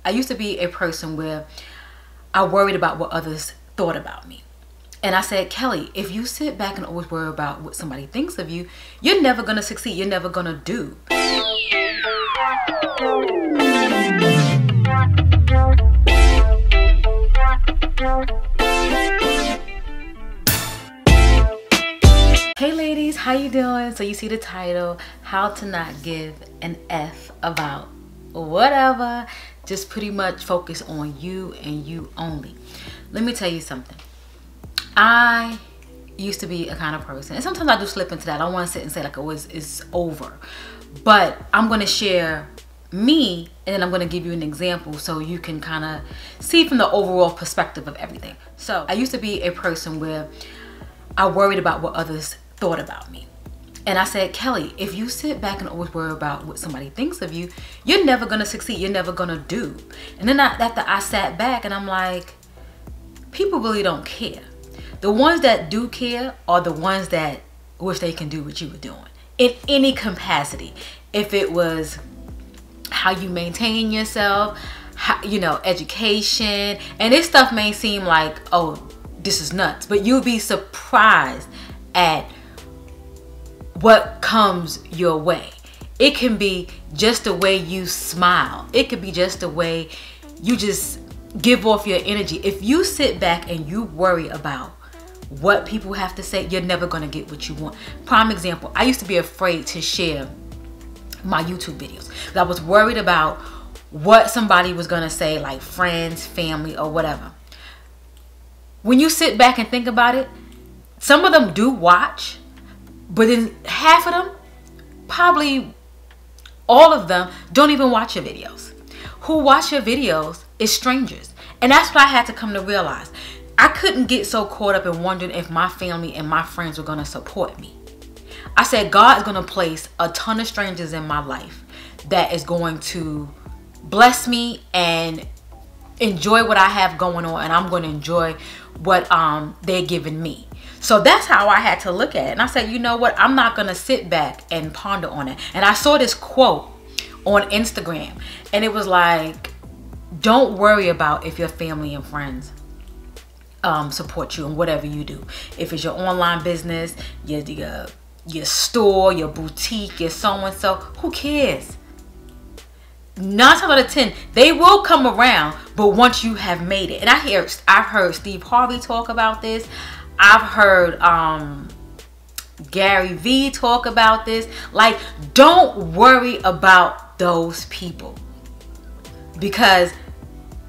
I used to be a person where I worried about what others thought about me. And I said, Kelly, if you sit back and always worry about what somebody thinks of you, you're never going to succeed. You're never going to do. Hey ladies, how you doing? So you see the title, How to Not Give an F About Whatever. Just pretty much focus on you and you only. Let me tell you something. I used to be a kind of person, and sometimes I do slip into that. I don't want to sit and say like, oh, it's over. But I'm going to share me, and then I'm going to give you an example so you can kind of see from the overall perspective of everything. So I used to be a person where I worried about what others thought about me. And I said, Kelly, if you sit back and always worry about what somebody thinks of you, you're never going to succeed. You're never going to do. And then after I sat back and I'm like, people really don't care. The ones that do care are the ones that wish they can do what you were doing in any capacity. If it was how you maintain yourself, how, you know, education, and this stuff may seem like, oh, this is nuts, but you'll be surprised at what comes your way. It can be just the way you smile. It could be just the way you just give off your energy. If you sit back and you worry about what people have to say, you're never going to get what you want. Prime example, I used to be afraid to share my YouTube videos because I was worried about what somebody was going to say, like friends, family, or whatever. When you sit back and think about it, some of them do watch, but then half of them, probably all of them, don't even watch your videos. Who watch your videos is strangers. And that's what I had to come to realize. I couldn't get so caught up in wondering if my family and my friends were going to support me. I said, God is going to place a ton of strangers in my life that is going to bless me and enjoy what I have going on, and I'm going to enjoy what they're giving me. So that's how I had to look at it. And I said, you know what? I'm not going to sit back and ponder on it. And I saw this quote on Instagram, and it was like, don't worry about if your family and friends support you in whatever you do. If it's your online business, your store, your boutique, your so-and-so, who cares? 9 times out of 10, they will come around, but once you have made it. And I've heard Steve Harvey talk about this. I've heard Gary V talk about this. Like, don't worry about those people, because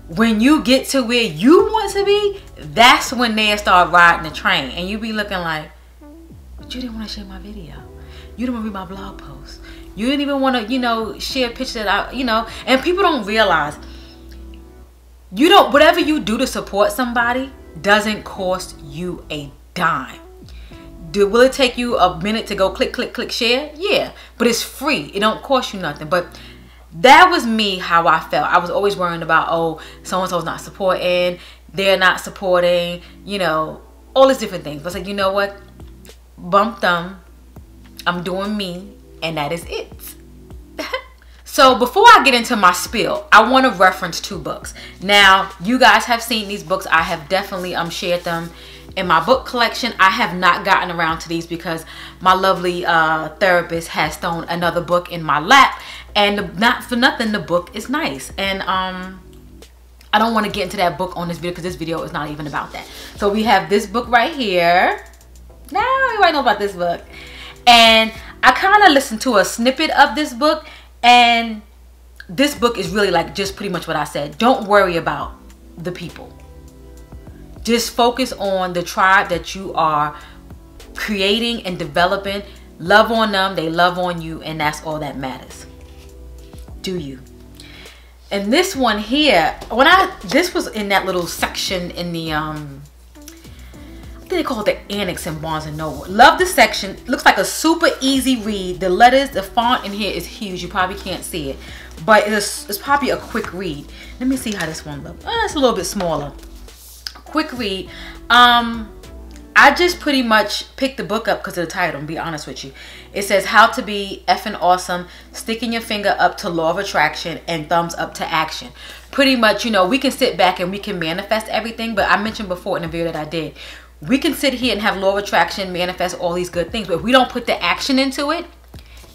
when you get to where you want to be, that's when they start riding the train, and you be looking like, but you didn't want to share my video, you didn't want to read my blog post, you didn't even want to, you know, share a picture that I, you know. And people don't realize, you don't, whatever you do to support somebody doesn't cost you a dime. Will it take you a minute to go click, click, click, share? Yeah, but it's free. It don't cost you nothing. But that was me, how I felt. I was always worrying about, oh, so-and-so's not supporting, they're not supporting, you know, all these different things. But it's like, you know what? Bump them. I'm doing me, and that is it. So before I get into my spiel, I want to reference 2 books. Now, you guys have seen these books. I have definitely shared them in my book collection. I have not gotten around to these because my lovely therapist has thrown another book in my lap, and not for nothing, the book is nice. And I don't want to get into that book on this video because this video is not even about that. So we have this book right here. Now everybody know about this book. And I kind of listened to a snippet of this book, and this book is really like just pretty much what I said. Don't worry about the people. Just focus on the tribe that you are creating and developing. Love on them, they love on you, and that's all that matters. Do you? And this one here, this was in that little section in the I think they call it the annex in Barnes & Noble. Love this section. Looks like a super easy read. The letters, the font in here is huge. You probably can't see it, but it's probably a quick read. Let me see how this one looks. It's a little bit smaller. Quick read. I just pretty much picked the book up because of the title, to be honest with you. It says How to Be Effing Awesome, Sticking Your Finger Up to Law of Attraction, and Thumbs Up to Action. Pretty much, you know, we can sit back and we can manifest everything. But I mentioned before in the video that I did, we can sit here and have law of attraction, manifest all these good things. But if we don't put the action into it,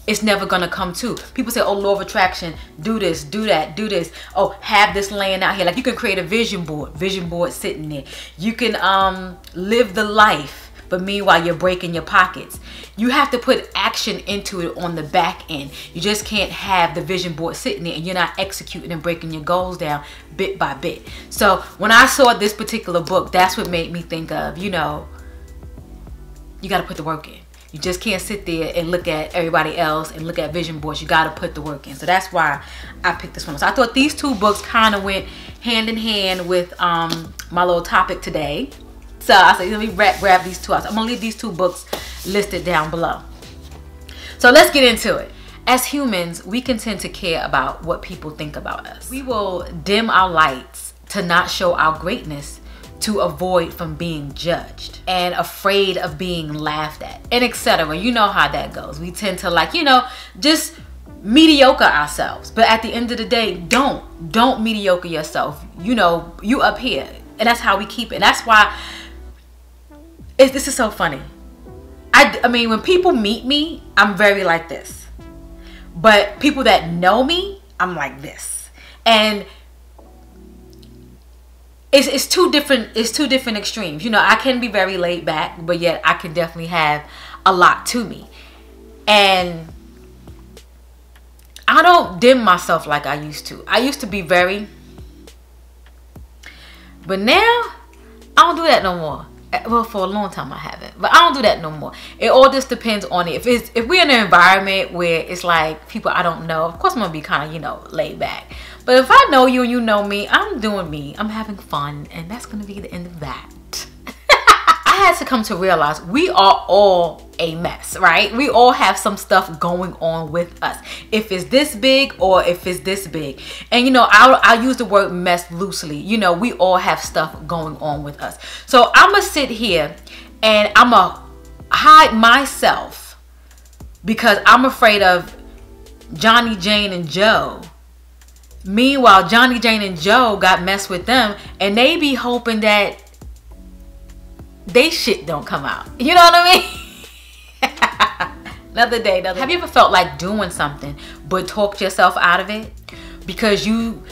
it's never going to come to. People say, oh, law of attraction, do this, do that, do this. Oh, have this laying out here. Like, you can create a vision board sitting there. You can live the life, but meanwhile, you're breaking your pockets. You have to put action into it on the back end. You just can't have the vision board sitting there and you're not executing and breaking your goals down bit by bit. So when I saw this particular book, that's what made me think of, you know, you got to put the work in. You just can't sit there and look at everybody else and look at vision boards. You got to put the work in. So that's why I picked this one. So I thought these two books kind of went hand in hand with my little topic today. So I said, let me grab these two out. I'm going to leave these two books listed down below. So let's get into it. As humans, we can tend to care about what people think about us. We will dim our lights to not show our greatness, to avoid from being judged and afraid of being laughed at, and etc. You know how that goes. We tend to, like, you know, just mediocre ourselves. But at the end of the day, don't mediocre yourself. You know, you up here, and that's how we keep it. And that's why this is so funny. I mean, when people meet me, I'm very like this, but people that know me, I'm like this. And it's two different extremes. You know, I can be very laid back, but yet I can definitely have a lot to me. And I don't dim myself like I used to. I used to be very, but now I don't do that no more. Well, for a long time I haven't, but I don't do that no more. It all just depends on it. If we're in an environment where it's like people I don't know, of course I'm gonna be kind of, you know, laid back. But if I know you and you know me, I'm doing me. I'm having fun, and that's gonna be the end of that. I had to come to realize we are all a mess, right? We all have some stuff going on with us. If it's this big or if it's this big. And you know, I'll use the word mess loosely. You know, we all have stuff going on with us. So I'm gonna sit here and I'm gonna hide myself because I'm afraid of Johnny, Jane, and Joe. Meanwhile, Johnny, Jane, and Joe got messed with them, and they be hoping that they shit don't come out. You know what I mean? Another day. Have you ever felt like doing something but talked yourself out of it because you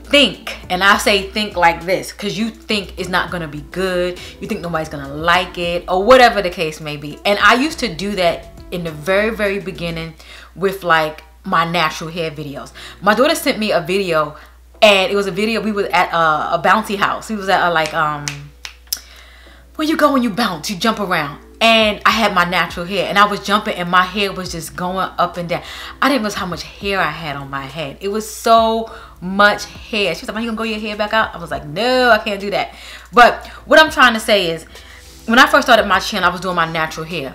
think, and I say think like this, because you think it's not gonna be good, you think nobody's gonna like it, or whatever the case may be. And I used to do that in the very beginning with like my natural hair videos. My daughter sent me a video, and it was a video, we was at a bouncy house. We was at a where you go when you bounce, you jump around. And I had my natural hair, and I was jumping, and my hair was just going up and down. I didn't realize how much hair I had on my head. It was so much hair. She was like, are you gonna grow your hair back out? I was like, no, I can't do that. But what I'm trying to say is, when I first started my channel, I was doing my natural hair.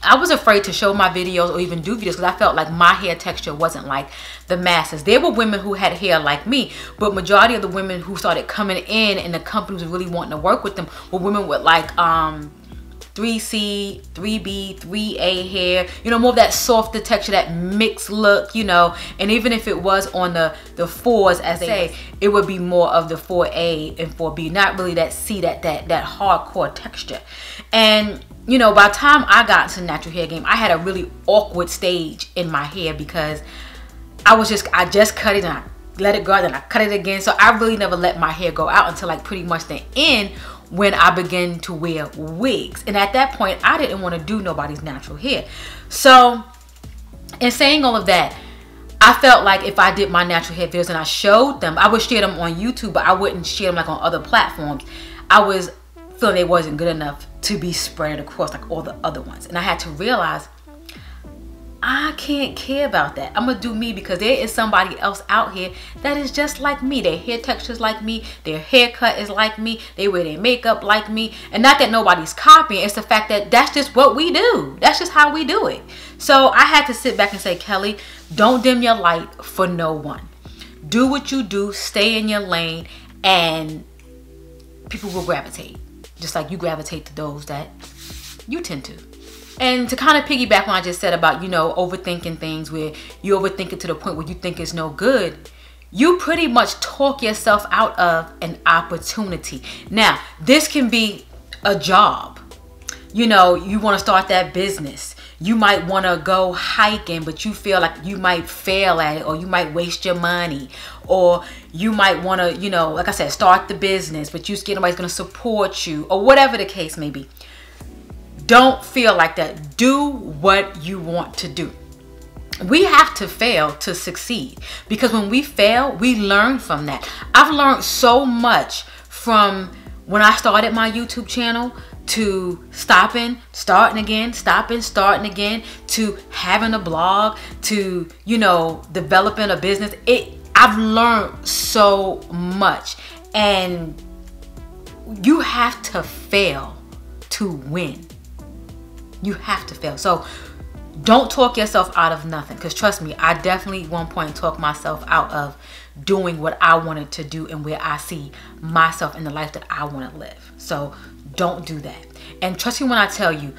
I was afraid to show my videos or even do videos because I felt like my hair texture wasn't like the masses. There were women who had hair like me, but majority of the women who started coming in and the companies were really wanting to work with them were women with like 3C, 3B, 3A hair, you know, more of that softer texture, that mixed look, you know. And even if it was on the 4s, as they say, it would be more of the 4A and 4B, not really that C, that hardcore texture. And you know, by the time I got into the natural hair game, I had a really awkward stage in my hair because I just cut it and I let it go, then I cut it again. So I really never let my hair go out until like pretty much the end, when I began to wear wigs. And at that point, I didn't want to do nobody's natural hair. So in saying all of that, I felt like if I did my natural hair videos and I showed them, I would share them on YouTube, but I wouldn't share them like on other platforms. I was feeling they wasn't good enough to be spread across like all the other ones. And I had to realize I can't care about that. I'm gonna do me because there is somebody else out here that is just like me. Their hair texture is like me, their haircut is like me, they wear their makeup like me. And not that nobody's copying, it's the fact that that's just what we do. That's just how we do it. So I had to sit back and say, Kelly, don't dim your light for no one. Do what you do, stay in your lane, and people will gravitate. just like you gravitate to those that you tend to. And to kind of piggyback what I just said about, you know, overthinking things, where you overthink it to the point where you think it's no good, you pretty much talk yourself out of an opportunity. Now, this can be a job. You know, you want to start that business. You might want to go hiking, but you feel like you might fail at it, or you might waste your money, or you might want to, you know, like I said, start the business, but you scared nobody's going to support you, or whatever the case may be. Don't feel like that. Do what you want to do. We have to fail to succeed, because when we fail, we learn from that. I've learned so much from when I started my YouTube channel, to stopping, starting again, stopping, starting again, to having a blog, to, you know, developing a business. I've learned so much, and you have to fail to win. You have to fail. So don't talk yourself out of nothing, because trust me, I definitely at one point talked myself out of doing what I wanted to do and where I see myself in the life that I want to live. So don't do that. And trust me when I tell you,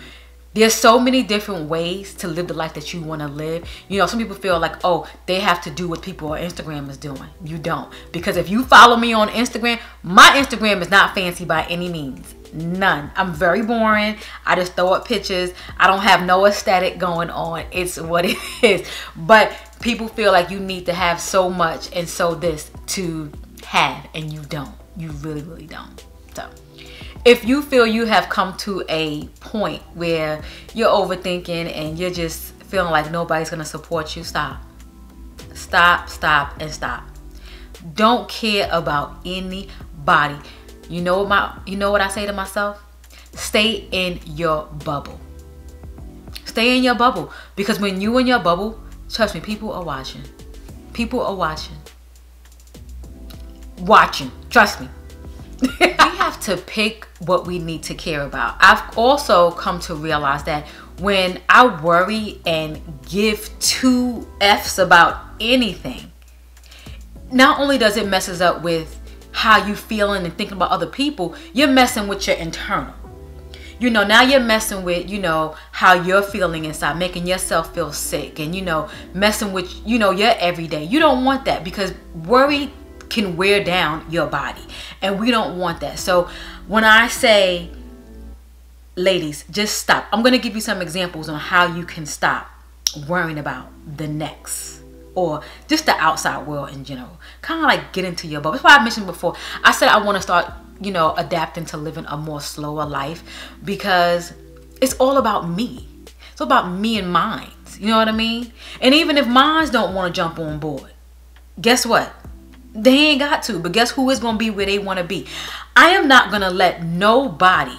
there's so many different ways to live the life that you want to live. You know, some people feel like, oh, they have to do what people on Instagram is doing. You don't. Because if you follow me on Instagram, my Instagram is not fancy by any means. None. I'm very boring. I just throw up pictures. I don't have no aesthetic going on. It's what it is. But people feel like you need to have so much and so this to have, and you don't. You really, really don't. So if you feel you have come to a point where you're overthinking and you're just feeling like nobody's going to support you, stop. Stop, stop, and stop. Don't care about anybody. You know what I say to myself? Stay in your bubble. Stay in your bubble. Because when you in your bubble, trust me, people are watching. People are watching. Watching. Trust me. We have to pick what we need to care about. I've also come to realize that when I worry and give two F's about anything, not only does it messes up with how you feeling and thinking about other people, you're messing with your internal. You know, now you're messing with, you know, how you're feeling inside, making yourself feel sick, and, you know, messing with, you know, your everyday. You don't want that, because worry can wear down your body, and we don't want that. So when I say, ladies, just stop. I'm going to give you some examples on how you can stop worrying about the next, or just the outside world in general. Kind of like get into your bubble. That's why I mentioned before. I said I want to start, you know, adapting to living a more slower life, because it's all about me. It's all about me and mine. You know what I mean? And even if mines don't want to jump on board, guess what? They ain't got to. But guess who is going to be where they want to be? I am not going to let nobody,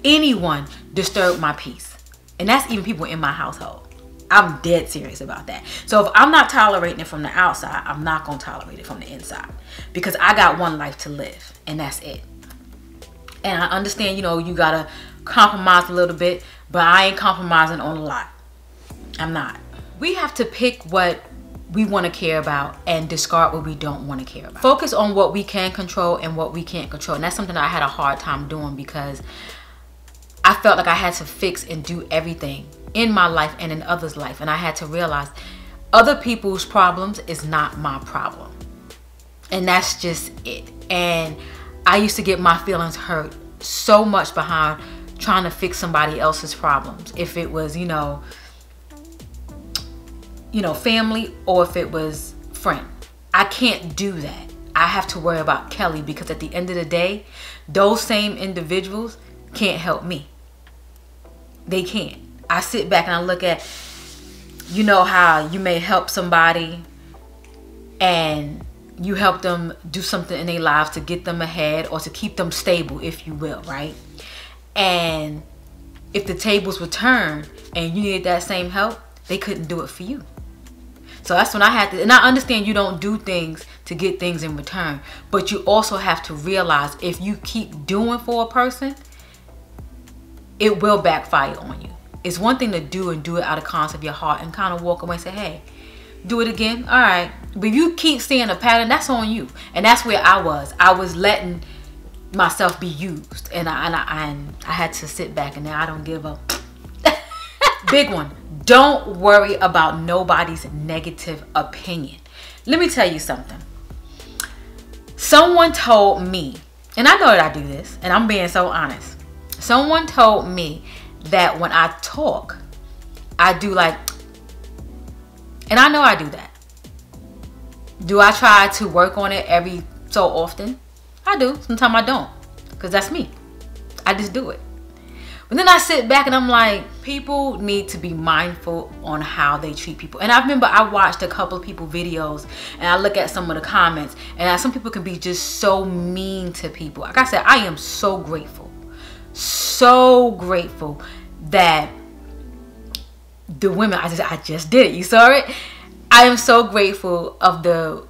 anyone, disturb my peace. And that's even people in my household. I'm dead serious about that. So if I'm not tolerating it from the outside, I'm not going to tolerate it from the inside. Because I got one life to live, and that's it. And I understand, you know, you got to compromise a little bit, but I ain't compromising on a lot. I'm not. We have to pick what we want to care about and discard what we don't want to care about. Focus on what we can control and what we can't control. And that's something that I had a hard time doing, because I felt like I had to fix and do everything in my life and in others' life. And I had to realize other people's problems is not my problem. And that's just it. And I used to get my feelings hurt so much behind trying to fix somebody else's problems. If it was, you know, family, or if it was friend. I can't do that. I have to worry about Kelly, because at the end of the day, those same individuals can't help me. They can't. I sit back and I look at, you know, how you may help somebody and you help them do something in their lives to get them ahead, or to keep them stable, if you will, right? And if the tables were turned and you needed that same help, they couldn't do it for you. So that's when I had to, and I understand you don't do things to get things in return, but you also have to realize if you keep doing for a person, it will backfire on you. It's one thing to do and do it out of kindness of your heart and kind of walk away and say, hey, do it again. All right. But if you keep seeing a pattern, that's on you. And that's where I was. I was letting myself be used, and I had to sit back, and now I don't give a big one. Don't worry about nobody's negative opinion. Let me tell you something. Someone told me, and I know that I do this, and I'm being so honest. Someone told me that when I talk, I do like, and I know I do that. Do I try to work on it every so often? I do. Sometimes I don't, because that's me. I just do it. But then I sit back and I'm like, people need to be mindful on how they treat people. And I remember I watched a couple of people videos, and I look at some of the comments, and some people can be just so mean to people. Like I said, I am so grateful that the women, I just did it, you saw it. I am so grateful of the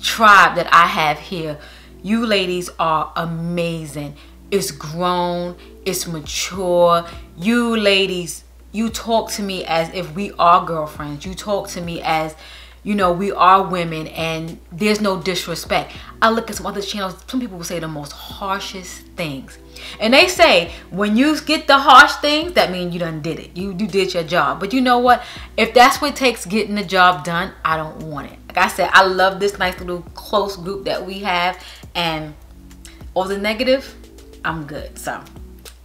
tribe that I have here. You ladies are amazing. It's grown, it's mature. You ladies, you talk to me as if we are girlfriends. You talk to me as, you know, we are women, and there's no disrespect. I look at some other channels, some people will say the most harshest things. And they say, when you get the harsh things, that means you done did it. You did your job. But you know what? If that's what it takes getting the job done, I don't want it. Like I said, I love this nice little close group that we have. And all the negative, I'm good. So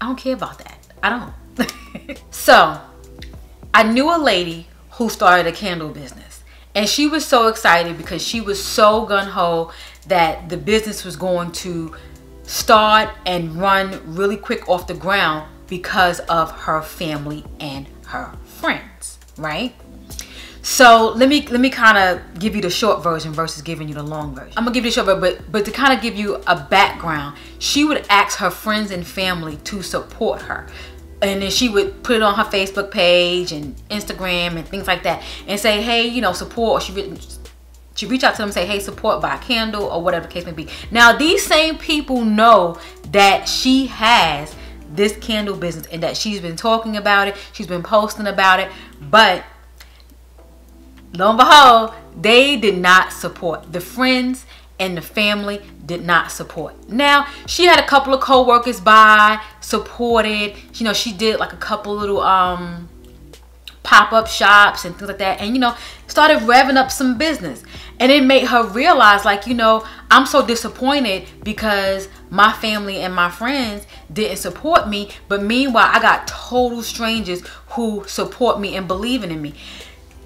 I don't care about that. I don't. So I knew a lady who started a candle business. And she was so excited because she was so gung-ho that the business was going to start and run really quick off the ground because of her family and her friends, right? So let me kind of give you the short version versus giving you the long version. I'm gonna give you the short version, but to kind of give you a background, she would ask her friends and family to support her. And then she would put it on her Facebook page and Instagram and things like that, and say, hey, you know, support. Or she reach out to them and say, hey, support, buy a candle, or whatever the case may be. Now, these same people know that she has this candle business and that she's been talking about it. She's been posting about it. But lo and behold, they did not support. The friends and the family did not support. Now, she had a couple of co-workers by, supported. You know, she did like a couple little pop-up shops and things like that, and you know, started revving up some business. And it made her realize, like, you know, I'm so disappointed because my family and my friends didn't support me, but meanwhile I got total strangers who support me and believing in me.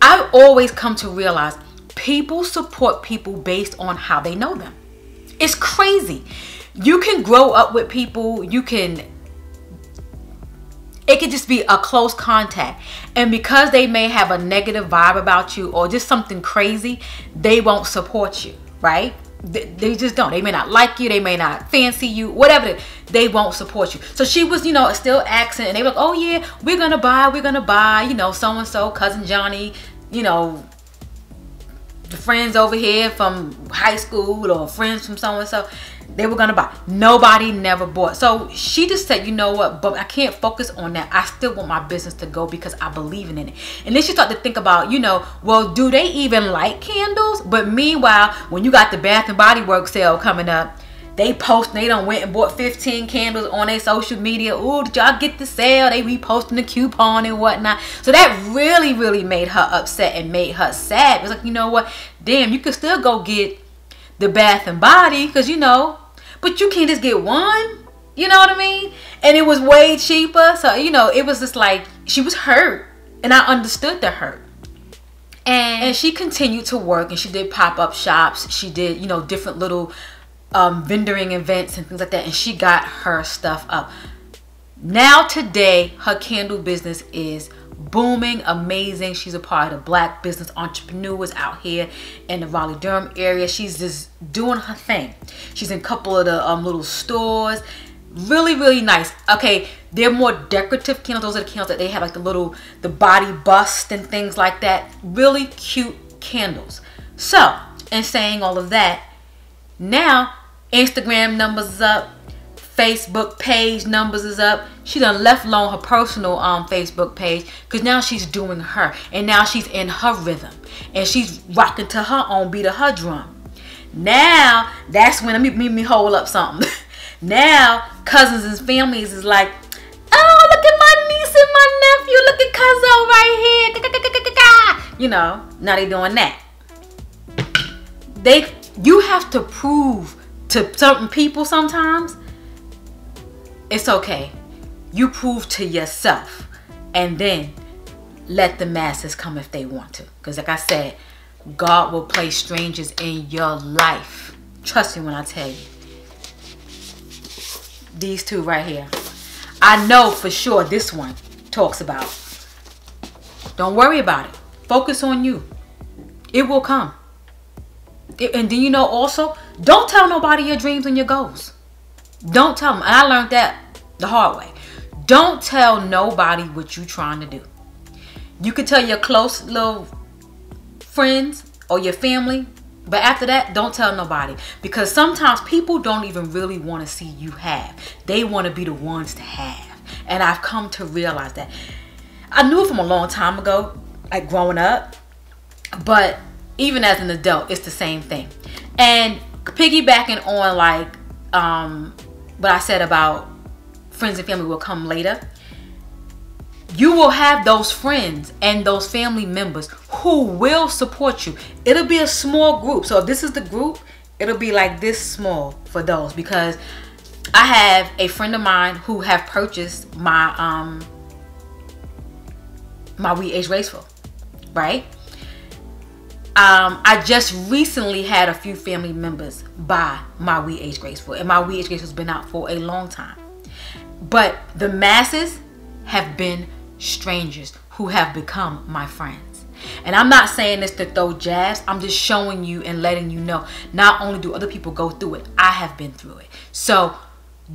I've always come to realize people support people based on how they know them. It's crazy. You can grow up with people, it could just be a close contact, and because they may have a negative vibe about you or just something crazy, they won't support you, right? They just don't. They may not like you, they may not fancy you, whatever, they won't support you. So she was, you know, still asking, and they were like, oh yeah, we're gonna buy, you know, so and so, cousin Johnny, you know, the friends over here from high school or friends from so and so, they were gonna buy. Nobody never bought. So she just said, you know what, but I can't focus on that. I still want my business to go because I believe in it. And then she started to think about, you know, well, do they even like candles? But meanwhile, when you got the Bath and Body Works sale coming up, they post, they done went and bought 15 candles on their social media. Oh, did y'all get the sale? They reposting the coupon and whatnot. So that really, really made her upset and made her sad. It was like, you know what? Damn, you could still go get the Bath and Body, because, you know, but you can't just get one. You know what I mean? And it was way cheaper. So, you know, it was just like, she was hurt. And I understood the hurt. And she continued to work, and she did pop-up shops. She did, you know, different little vendoring events and things like that, and she got her stuff up. Now today, her candle business is booming, amazing. She's a part of the Black business entrepreneurs out here in the Raleigh-Durham area. She's just doing her thing. She's in a couple of the little stores. Really, really nice. Okay, they're more decorative candles. Those are the candles that they have, like the body bust and things like that. Really cute candles. So, in saying all of that, now Instagram numbers is up, Facebook page numbers is up. She done left alone her personal Facebook page, because now she's doing her, and now she's in her rhythm, and she's rocking to her own beat of her drum. Now that's when, let me hold up something. Now cousins and families is like, oh, look at my niece and my nephew. Look at Cuzzo right here. You know, now they doing that. You have to prove to certain people sometimes. It's okay. You prove to yourself, and then let the masses come if they want to. Because like I said, God will place strangers in your life. Trust me when I tell you. These two right here. I know for sure this one talks about. Don't worry about it. Focus on you. It will come. And then you know also, don't tell nobody your dreams and your goals. Don't tell them. And I learned that the hard way. Don't tell nobody what you're trying to do. You can tell your close little friends or your family, but after that, don't tell nobody. Because sometimes people don't even really want to see you have. They want to be the ones to have. And I've come to realize that. I knew it from a long time ago, like growing up. But even as an adult, it's the same thing. And piggybacking on like what I said about friends and family will come later. You will have those friends and those family members who will support you. It'll be a small group. So if this is the group, it'll be like this small for those. Because I have a friend of mine who have purchased my my We Age Graceful, right? I just recently had a few family members buy my We Age Graceful, and my We Age Graceful has been out for a long time. But the masses have been strangers who have become my friends. And I'm not saying this to throw jabs. I'm just showing you and letting you know, not only do other people go through it, I have been through it. So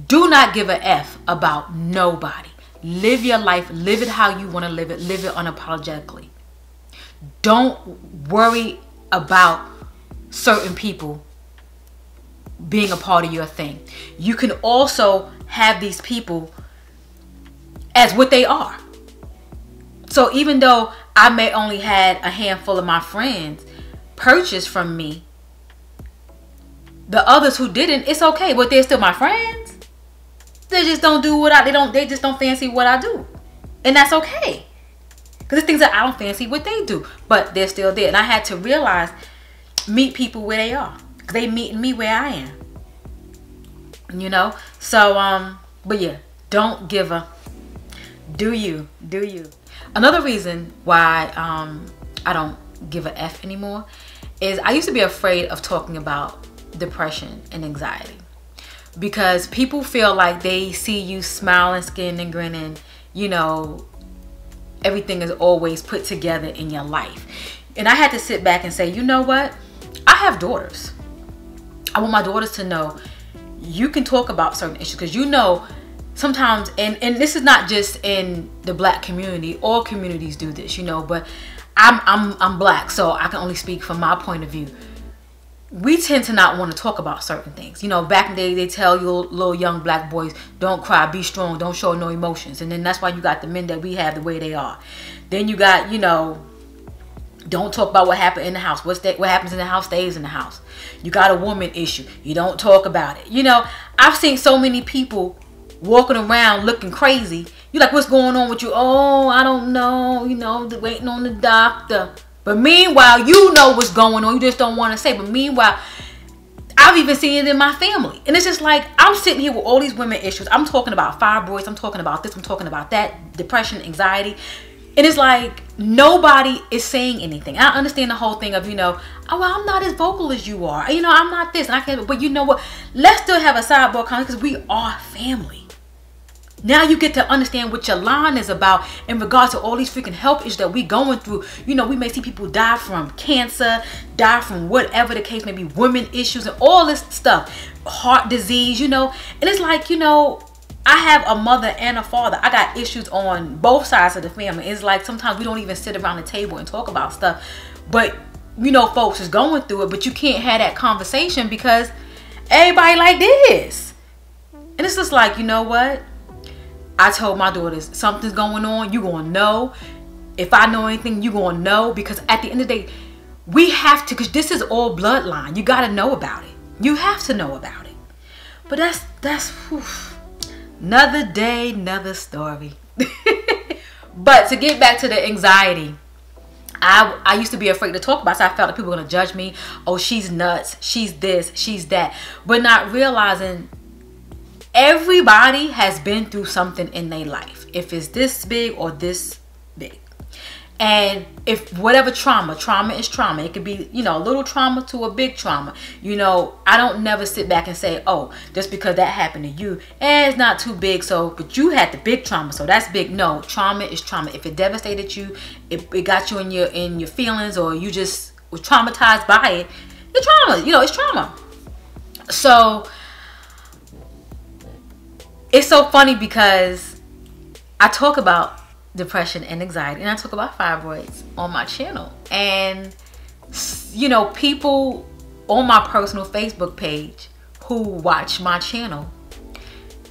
do not give a F about nobody. Live your life. Live it how you want to live it. Live it unapologetically. Don't worry about certain people being a part of your thing. You can also have these people as what they are. So even though I may only had a handful of my friends purchase from me, the others who didn't, it's okay, but they're still my friends. They just don't do what they just don't fancy what I do. And that's okay. Because there's things that I don't fancy what they do, but they're still there. And I had to realize, meet people where they are. Because they meet me where I am. You know? So, but yeah, don't give a, do you. Another reason why I don't give a F anymore is I used to be afraid of talking about depression and anxiety. Because people feel like they see you smiling, skin and grinning, you know, everything is always put together in your life. And I had to sit back and say, you know what? I have daughters. I want my daughters to know you can talk about certain issues. Because you know, sometimes, and this is not just in the black community, all communities do this, you know, but I'm black, so I can only speak from my point of view. We tend to not want to talk about certain things. You know, back in the day, they tell you little young black boys, don't cry, be strong, don't show no emotions. And then that's why you got the men that we have the way they are. Then you got, you know, don't talk about what happened in the house. What happens in the house stays in the house. You got a woman issue. You don't talk about it. You know, I've seen so many people walking around looking crazy. You're like, what's going on with you? Oh, I don't know. You know, waiting on the doctor. But meanwhile, you know what's going on. You just don't want to say. But meanwhile, I've even seen it in my family. And it's just like, I'm sitting here with all these women issues. I'm talking about fibroids. I'm talking about this. I'm talking about that. Depression, anxiety. And it's like, nobody is saying anything. I understand the whole thing of, you know, oh, well, I'm not as vocal as you are. You know, I'm not this. And I can't. But you know what? Let's still have a sidebar conversation because we are family. Now you get to understand what your line is about in regards to all these freaking health issues that we going through. You know, we may see people die from cancer, die from whatever the case may be, women issues and all this stuff, heart disease, you know. And it's like, you know, I have a mother and a father. I got issues on both sides of the family. It's like sometimes we don't even sit around the table and talk about stuff. But, you know, folks is going through it, but you can't have that conversation because everybody like this. And it's just like, you know what? I told my daughters, something's going on, you're going to know. If I know anything, you're going to know. Because at the end of the day, we have to, because this is all bloodline. You got to know about it. You have to know about it. But that's whew, another day, another story. But to get back to the anxiety, I used to be afraid to talk about it, so I felt like people were going to judge me. Oh, she's nuts. She's this. She's that. But not realizing everybody has been through something in their life. If it's this big or this big. And if whatever trauma is trauma. It could be, you know, a little trauma to a big trauma. You know, I don't never sit back and say, oh, just because that happened to you, it's not too big. So, but you had the big trauma, so that's big. No, trauma is trauma. If it devastated you, it got you in your feelings, or you just were traumatized by it, it's trauma. You know, it's trauma. So it's so funny because I talk about depression and anxiety, and I talk about fibroids on my channel, and you know, people on my personal Facebook page who watch my channel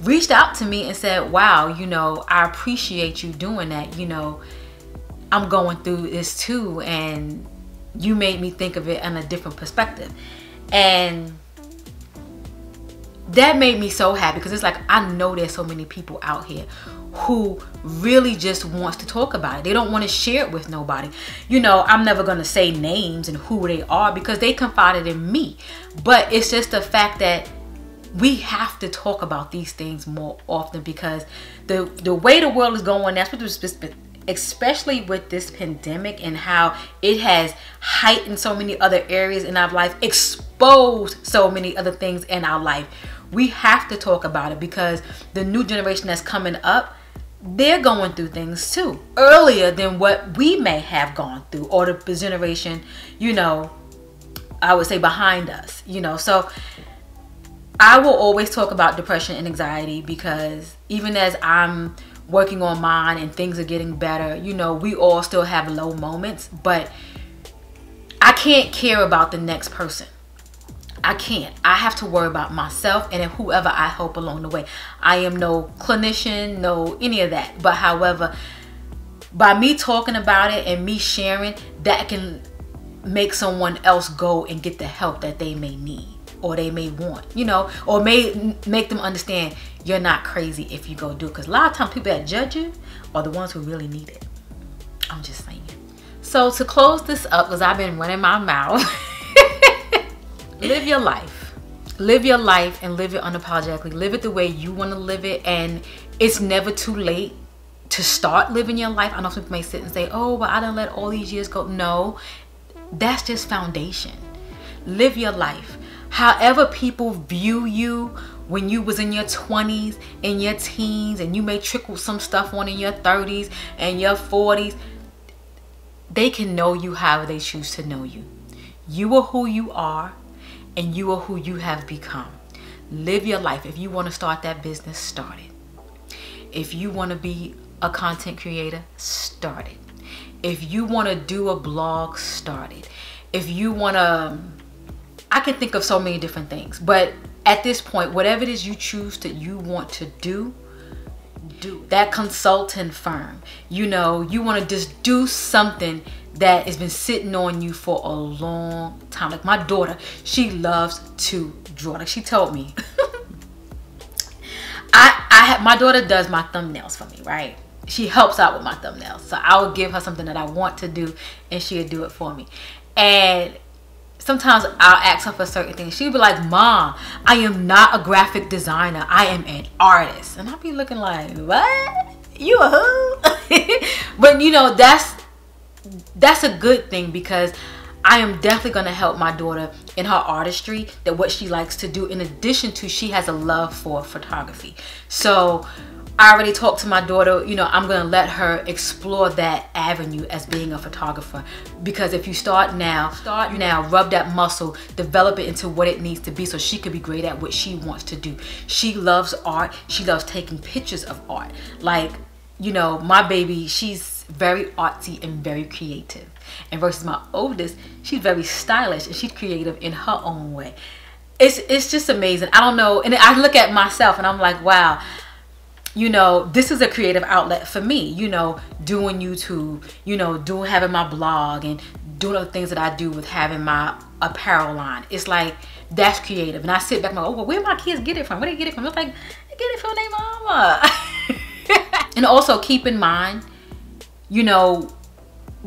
reached out to me and said, wow, you know, I appreciate you doing that. You know, I'm going through this too, and you made me think of it in a different perspective. And that made me so happy, because it's like, I know there's so many people out here who really just wants to talk about it. They don't want to share it with nobody. You know, I'm never going to say names and who they are, because they confided in me. But it's just the fact that we have to talk about these things more often, because the way the world is going, that's what especially with this pandemic and how it has heightened so many other areas in our life, exposed so many other things in our life. We have to talk about it, because the new generation that's coming up, they're going through things too, earlier than what we may have gone through, or the generation, you know, I would say behind us, you know. So I will always talk about depression and anxiety, because even as I'm working on mine and things are getting better, you know, we all still have low moments, but I can't care about the next person. I can't. I have to worry about myself and whoever I help along the way. I am no clinician, no any of that. But however, by me talking about it and me sharing, that can make someone else go and get the help that they may need, or they may want, you know, or may make them understand you're not crazy if you go do it. Because a lot of times people that judge you are the ones who really need it. I'm just saying. So to close this up, because I've been running my mouth, live your life. Live your life and live it unapologetically. Live it the way you want to live it. And it's never too late to start living your life. I know some people may sit and say, oh, but I done let all these years go. No, that's just foundation. Live your life. However people view you when you was in your 20s, in your teens, and you may trickle some stuff on in your 30s and your 40s, they can know you however they choose to know you. You are who you are, and you are who you have become. Live your life. If you want to start that business, start it. If you want to be a content creator, start it. If you want to do a blog, start it. If you want to, I can think of so many different things, but at this point, whatever it is you choose that you want to do that consulting firm, you know, you want to just do something that has been sitting on you for a long time. Like my daughter, she loves to draw. Like she told me, my daughter does my thumbnails for me, right? She helps out with my thumbnails. So I will give her something that I want to do and she'll do it for me. And sometimes I'll ask her for certain things. She'll be like, Mom, I am not a graphic designer. I am an artist. And I'll be looking like, what? You a who? But you know, that's a good thing, because I am definitely going to help my daughter in her artistry, that what she likes to do, in addition to she has a love for photography. So I already talked to my daughter, you know, I'm going to let her explore that avenue as being a photographer, because if you start now, rub that muscle, develop it into what it needs to be, so she could be great at what she wants to do. She loves art. She loves taking pictures of art. Like, you know, my baby, she's very artsy and very creative. And versus my oldest, she's very stylish and she's creative in her own way. It's just amazing. I don't know. And I look at myself and I'm like, wow, you know, this is a creative outlet for me, you know, doing YouTube, you know, having my blog and doing other things that I do with having my apparel line. It's like that's creative. And I sit back and go, oh, well, where my kids get it from? Where they get it from? It's like, they get it from their mama. And also keep in mind, you know,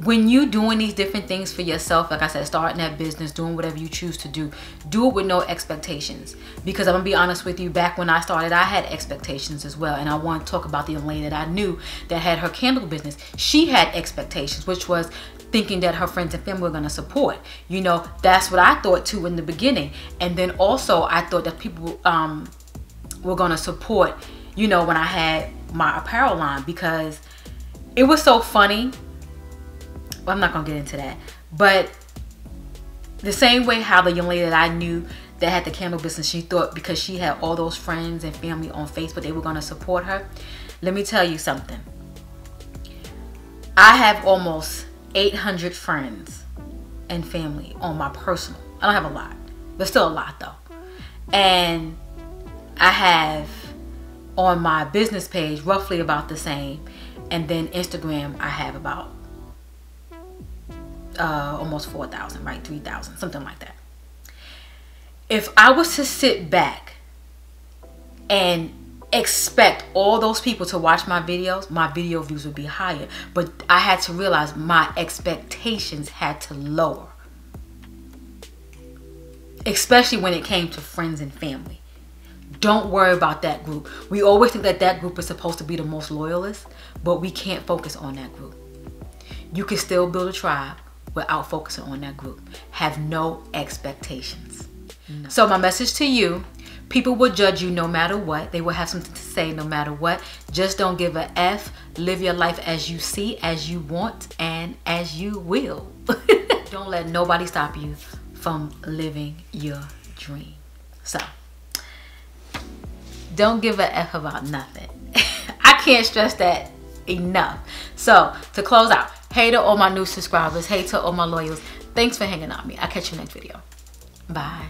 when you doing these different things for yourself, like I said, starting that business, doing whatever you choose to do it with no expectations. Because I'm gonna be honest with you, back when I started, I had expectations as well. And I want to talk about the young lady that I knew that had her candle business. She had expectations, which was thinking that her friends and family were gonna support. You know, that's what I thought too in the beginning. And then also I thought that people were gonna support, you know, when I had my apparel line, because it was so funny. Well, I'm not gonna get into that, but the same way how the young lady that I knew that had the candle business, she thought because she had all those friends and family on Facebook, they were gonna support her. Let me tell you something. I have almost 800 friends and family on my personal. I don't have a lot, but still a lot though. And I have on my business page roughly about the same. And then Instagram, I have about almost 4,000, right? 3,000, something like that. If I was to sit back and expect all those people to watch my videos, my video views would be higher. But I had to realize my expectations had to lower, especially when it came to friends and family. Don't worry about that group. We always think that that group is supposed to be the most loyalist, but we can't focus on that group. You can still build a tribe without focusing on that group. Have no expectations. No. So my message to you, people will judge you no matter what. They will have something to say no matter what. Just don't give a F. Live your life as you see, as you want, and as you will. Don't let nobody stop you from living your dream. So, don't give a F about nothing. I can't stress that enough. So, to close out, hey to all my new subscribers, hey to all my loyals, thanks for hanging out with me. I'll catch you next video. Bye.